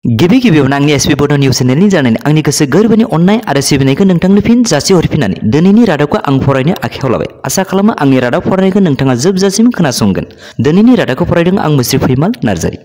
गिबि गिबियावनो आंनि एसपि बड' निउस चेनेलनि जानानै आंनि गोसो गोरबोनि अननाय आरो सिबिनायखौ नोंथांनो फिन जासिहरफिननानै दिनैनि रादाबखौ आं फरायनो आखायाव लाबाय। आसा खालामो आंनि रादाब फरायनायखौ नोंथाङा जोबजासिम खोनासंगोन। दिनैनि रादाबखौ फरायदों आं मुस्रि फैमाल नार्जारि।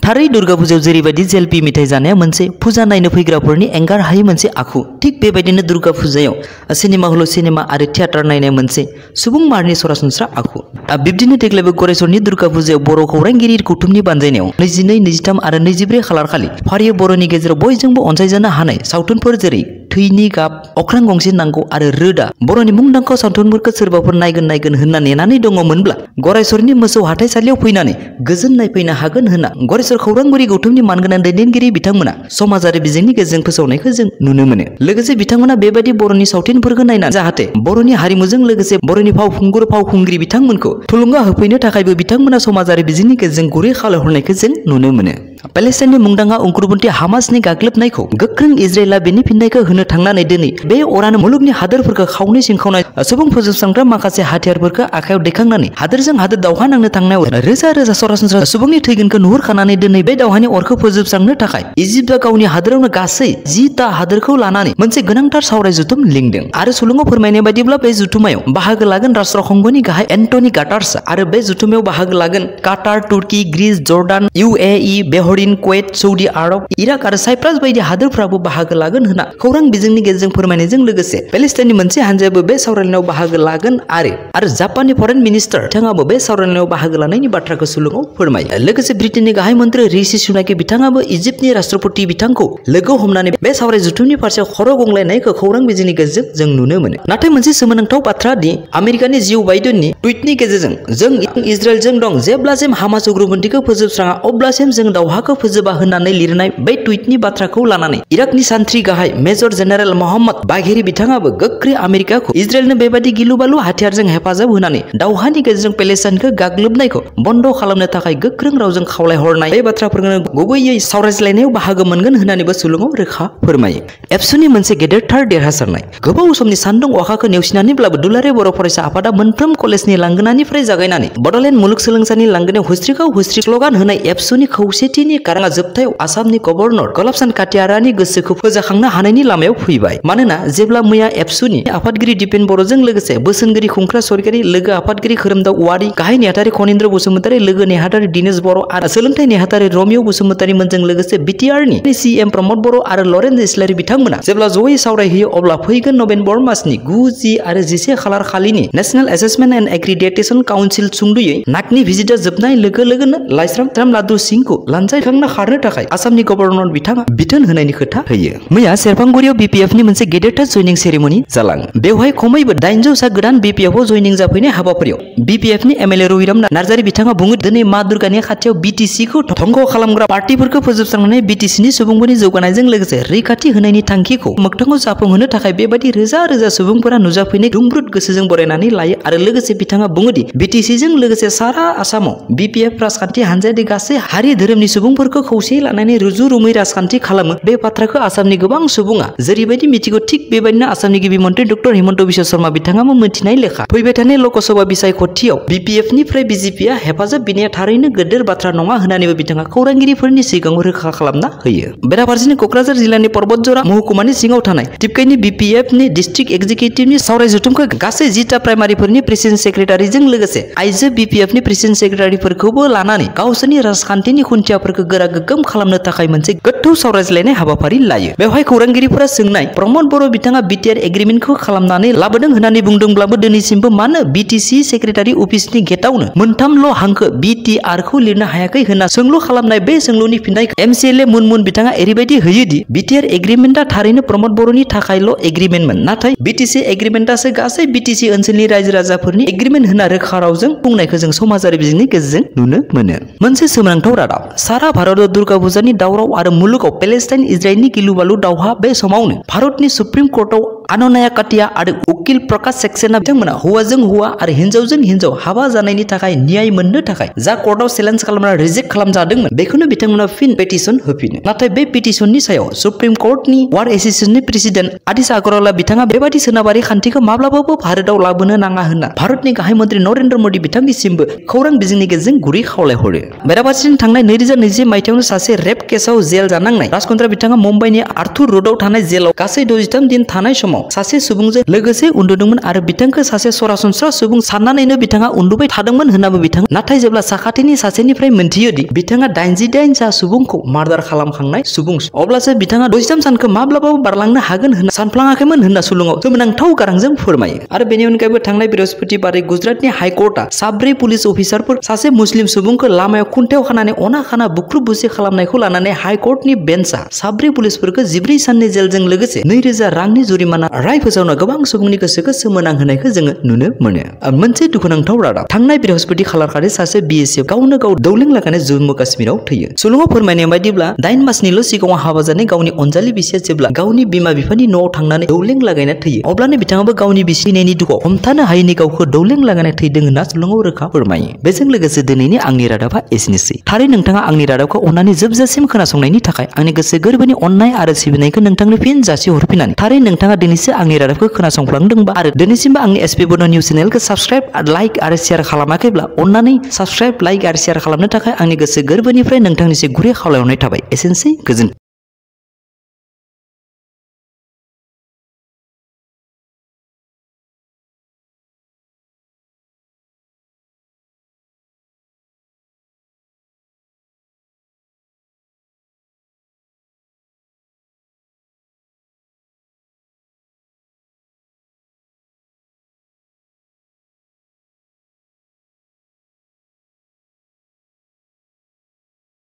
थारै दुर्गा फुजायाव जेरैबायदि जेलपि मिथाइ जानाया मोनसे फुजा नायनो फैग्राफोरनि एंगार हायै मोनसे आखु, थिग बेबायदिनो दुर्गा फुजायाव सिनेमा हलाव सिनेमा आरो थियेटार नायनाया मोनसे सुबुं माहारिनि सरासनस्रा आखु। बिब्दिनो देग्लायबो गरेस्वरनि दुर्गा फुजायाव बर' खौरांगिरि गौथुमनि बानजायनायाव 22, 23 आरो 24 खालार खालि फारियै बर'नि गेजेराव बयजोंबो अनसायजानो हानाय सावथुनफोर जेरै थैनि गाब, अख्रां गंसे नांगौ आरो रोदा बर'नि मुंदांखा सावथुनफोरखौ सोरबाफोर नायगोन होनना नेनानै दङमोनब्ला गरेस्वरनि मोसौ हाथाइसालियाव फैनानै गोजोन नायफैनो हागोन होनना गरेस्वर खौरांगिरि गौथुमनि मानगोनां दैदेनगिरि बिथांमोना समाजारि बिजोंनि गेजेरजों फोसावनायखौ जों नुनो मोनो। लोगोसे बिथांमोना बेबायदि बर'नि सावथुनफोरखौ नायनानै जाहाथे बर'नि हारिमुजों लोगोसे बर'नि फावखुंग्रि बिथांमोनखौ थुलुंगा होफैनो थाखायबो बिथांमोना समाजारि बिजोंनि गेजेरजों गुरै खावलायहरनायखौ जों नुनो मोनो। पेलेस्टाइननि मुंदांखा उग्रपन्थी हामासनि गाग्लोबनायखौ गोख्रों इजराइला बेनि फिननायखौ होनो थांनानै दिनै बे अरानो मुलुगनि हादोरफोरखौ खावनै सिंखावनाय सुबुं फोजोबस्रांग्रा माखासे हाथियारफोरखौ आखायाव दैखांनानै हादोरजों हादोर दावहा नांनो थांनायाव रोजा रोजा सरासनस्रा सुबुंनि थैगोनखौ नुहुरखानानै दिनै बे दावहानि अरखौ फोजोबस्रांनो थाखाय इजिप्टआ गावनि हादोरावनो गासै 10टा हादोरखौ लानानै मोनसे गोनांथार सावराय जथुम लिंदों आरो सुलुङाव फोरमायनाय बायदिब्ला बे जथुमायाव बाहागो लागोन राष्ट्रसंघनि गाहाय एन्टनि गाटार्स आरो बे जथुमायाव बाहागो लागोन काटार, तुर्की, Greece, Jordan, UAE, Bahrain, Kuwait, Saudi आरब, इराक आरो साइप्रास बायदि हादोरफ्राबो बाहागो लागोन होनना खौरां बिजोंनि गेजेरजों फोरमायनायजों लोगोसे पेलेस्टाइननि मोनसे हानजायाबो बे सावरायनायाव बाहागो लागोन आरो जापाननि फरेन मिनिस्टार बिथाङाबो बे सावरायनायाव बाहागो लानायनि बाथ्राखौ सुलुङाव फोरमायो। लोगोसे ब्रिटेननि गाहाय मन्त्रि ऋषि सुनाकि बिथाङाबो इजिप्टनि राष्ट्रपति बिथांखौ लोगो हमनानै बे सावराय जथुमनि फारसे खर' गंलायनायखौ खौरां बिजोंनि गेजेरजों जों नुनो मोनो। नाथाय मोनसे सोमोनांथाव बाथ्रा दि आमेरिकानि जिउ बाइडेननि टुइटनि गेजेरजों जों इजराइलजों दं, जेब्लासिम हामास उग्रपन्थीखौ फोजोबस्राङा अब्लासिम जों दावहाखौ फोजोबा होननानै लिरनाय बै टुइटनि बाथ्राखौ लानानै इराकनि सान्थ्रि गाहाय मेजर जेनेरेल मोहम्मद बाघेरि बिथाङाबो गोख्रै आमेरिकाखौ इजराइलनो बेबायदि गिलु-बालु हाथियारजों हेफाजाब होनानै दावहानि गेजेरजों पेलेस्टाइनखौ गाग्लोबनायखौ बन्द खालामनो थाखाय गोख्रों रावजों खावलायहरनाय बे बाथ्राफोरखौनो गुबैयै सावरायज्लायनायाव बाहागो मोनगोन होननानैबो सुलुङाव रोखा फोरमायो। एबसुनि मोनसे गेदेरथार देरहासारनाय गोबाव समनि सान्दुं अखाखौ नेवसिनानैब्लाबो दुलाराय बर' फरायसा आफादा मोनफ्रोम कलेजनि लांगोनानिफ्राय जागायनानै बड'लेण्ड मुलुगसोलोंसालिनि लांगोनायाव हुस्रिखाव हुस्रि स्लगान होनाय एबसुनि खौसेथिनि गाराङा जोबथायाव आसामनि गभर्नर गलाबसान काटियारानि गोसोखौ फोजाखांनो हानायनि लामायाव फैबाय। मानोना जेब्ला मैया एबसुनि आफादगिरि दिपेन बर'जों लोगोसे बोसोनगिरि खुंख्रा सरगियारि, लोगो आफादगिरि खोरोमदाव औवारि, गाहाय नेहाथारि खनीन्द्र बसुमतारी, लोगो नेहाथारि दिनेश बर' आरो सोलोंथाइ नेहाथारि रमिय' बसुमतारी मोनजों लोगोसे बिटिआरनि CM प्रमद बर' आरो लरेन्स इस्लारि बिथांमोना जेब्ला जयै सावरायहैयो अब्ला फैगोन नभेम्बर मासनि 9, 10 आरो 11 खालार खालिनि national assessment and accreditation council सुंद'यै नाकनि भिजिटआ जोबनाय लोगो लोगोनो लाइस्राम लादु सिंहखौ लानजायखांना खारनो थाखाय आसामनि गभर्नर बिथाङा बिथोन होनायनि खोथा होयो। मैया सेरफांगुरियाव BPFनि मोनसे गेदेरथार जयनिं सेरेमनि जालाङो। बेवहाय खमैबो 800 सा गोदान BPFआव जयनिं जाफैनाय हाबाफारियाव BPFनि MLA रहिराम नार्जारि बिथाङा बुङो, दिनै मा दुर्गानि खाथियाव BTCखौ धंख खालामग्रा पार्टिफोरखौ फोजोबस्रांनानै BTCनि सुबुंफोरनि जौगानायजों लोगोसे रैखाथि होनायनि थांखिखौ मोगथाङाव जाफुंहोनो थाखाय बेबायदि रोजा रोजा सुबुंफोरा नुजाफैनाय दुंब्रुद गोसोजों बरायनानै लायो आरो लोगोसे बिथाङा बुङोदि BTCजों लोगोसे सारा आसामाव BPF राजखान्थि हानजायादि गासै हारि धोरोमनि सुबुंफोरखौ खौसेयै लानानै रुजु रुमै राजखान्थि खालामो, बे बाथ्राखौ आसामनि गोबां सुबुङा जेरैबायदि मिथिगौ थिग बेबायदिनो आसामनि गिबि मन्त्रि डक्टर हिमन्त बिश्व शर्मा बिथाङाबो मिथिनाय लेखा फैबाय थानाय लकसभा बिसायख'थियाव BPFनिफ्राय BJPआ हेफाजाब बिनाया थारैनो गेदेर बाथ्रा नङा होननानैबो बिथाङा खौरांगिरिफोरनि सिगाङाव रोखा खालामना होयो। बेराफारसेनि क'क्राझार जिल्लानि पर्बतजरा महकुमानि सिङाव थानाय टिपकाइनि BPFनि डिस्ट्रिक्ट एक्जिकिउटिभनि सावराय जथुमखौ गासै 10टा प्राइमारिफोरनि प्रेसिडेन्ट सेक्रेटारिजों लोगोसे आइजो BPFनि प्रेसिडेन्ट सेक्रेटारिफोरखौबो लानानै गावसोरनि राजखान्थिनि खुन्थियाफोरखौ गोरा गोग्गोम खालामनो थाखाय मोनसे गोथौ सावरायज्लायनाय हाबाफारि लायो। बेवहाय खौरांगिरिफोरा सोंनाय, प्रमद बर' बिथाङा BTR एग्रिमेन्टखौ खालामनानै लाबोदों होननानै बुंदोंब्लाबो दिनैसिमबो मानो BTC सेक्रेटारि अफिसनि गेटावनो मोनथामल' हांखो BTRखौ लिरनो हायाखै होनना सोंलु खालामनाय बे सोंलुनि फिननायखौ MCLA मुनमुन बिथाङा एरैबायदि होयोदि BTR एग्रिमेन्टआ थारैनो प्रमद बर'नि थाखायल' एग्रिमेन्टमोन, नाथाय BTC एग्रिमेन्टआसो गासै BTC ओनसोलनि रायजो राजाफोरनि एग्रिमेन्ट होनना रोखा रावजों बुंनायखौ जों समाजारि बिजोंनि गेजेरजों नुनो मोनो। मोनसे सोमोनांथाव रादाब, सारा भारताव दुर्गा फुजानि दावराव आरो मुलुगाव पेलेस्टाइन इजराइलनि गिलु-बालु दावहा, बे समावनो भारतनि सुप्रिम कर्टआव आननाया काटिया आरो उकिल प्रकाश सेक्सेना बिथांमोना हौवाजों हौवा आरो हिन्जावजों हिन्जाव हाबा जानायनि थाखाय न्याय मोननो थाखाय जा कर्टआव चेलेन्ज खालामना रिजेक्ट खालामजादोंमोन बेखौनो बिथांमोना फिन पेटिशन होफिनो। नाथाय बे पेटिशननि सायाव सुप्रिम कोर्टनि वार एसोसिएशननि प्रेसिडेन्ट आदिश आगरवाला बिथाङा बेबादि सोनाबारि खान्थिखौ माब्लाबाबो भारतआव लाबोनो नाङा होनना भारतनि गाहाय मन्त्रि नरेन्द्र मोदी बिथांनिसिमबो खौरां बिजोंनि गेजेरजों गुरै खावलायहरो। बेराफारसेथिं थांनाय 2020 मायथाइयावनो सासे रेप केसाव जेल जानांनाय राजकुमार बिथाङा मुम्बाइनि आर्थुर र'डआव थानाय जेलाव गासै 63 दिन थानाय समाव सासे सुबुंजों लोगोसे उन्दुदोंमोन आरो बिथांखौ सासे सरासनस्रा सुबुं साननानैनो बिथाङा उन्दुबाय थादोंमोन होननाबो बिथाङा नाथाय जेब्ला साखाथिनि सासेनिफ्राय मोनथियोदि बिथाङा 88 जा सुबुंखौ मार्डार खालामखांनाय सुबुं अब्लासो बिथाङा 63 सानखौ माब्लाबाबो बारलांनो हागोन होनना सानफ्लाङाखैमोन होनना सुलुङाव सोमोनांथाव गारांजों फोरमायो। आरो बेनि अनगायैबो थांनाय बृहस्पतिबारै गुजरातनि हाइकर्टआ साब्रै पुलिस अफिसारफोर सासे मुस्लिम सुबुंखौ लामायाव खुन्थायाव खानानै अना खाना बुख्रुब बुसि खालामनायखौ लानानै हाइकर्टनि बेन्चआ साब्रै पुलिसफोरखौ 14 साननि जेलजों लोगोसे 2000 रांनि जुरिमाना राय फोसावना गोबां सुबुंनि गोसोखौ सोमोनांहोनायखौ जोङो नुनो मोनो। मोनसे दुखुनांथाव रादाब थांनाय बृहस्पति खालारखालि सासे BSF गावनो गाव दौलें लागायनाय जम्मु काश्मीराव थैयो। सुलुङाव फोरमायनाय बायदिब्ला 8 मासनिल' सिगाङाव हाबा जानाय गावनि अनजालि बिसिया जेब्ला गावनि बिमा बिफानि न'आव थांनानै दौलें लागायना थैयो अब्लानो बिथाङाबो गावनि बिसिनायनि दुखुआव हमथानो हायैनि गावखौ दौलें लागायना थैदों होनना सुलुङाव रोखा फोरमायो। बेजों लोगोसे दिनैनि आंनि रादाबा एसेनोसै। थारै नोंथाङा आंनि रादाबखौ अननानै जोबजासिम खोनासंनायनि थाखाय आंनि गोसो गोरबोनि अननाय आरो सिबिनायखौ नोंथांनो फिन जासि हरफिननानै थारै नोंथाङा दिनैसो आंनि रादाबखौ खोनासंफ्लांदोंबा आरो दिनैसिमबो आंनि SB बड' निउस चेनेलखौ साबस्क्राइब लाइक आरो शेयार खालामाखैब्ला अननानै साबस्क्राइब लाइक आरो शेयार खालामनो थाखाय आंनि गोसो गोरबोनिफ्राय नोंथांनिसिम गुरै खावलायहरनाय थाबाय। एसेनोसै गोजोन्थों।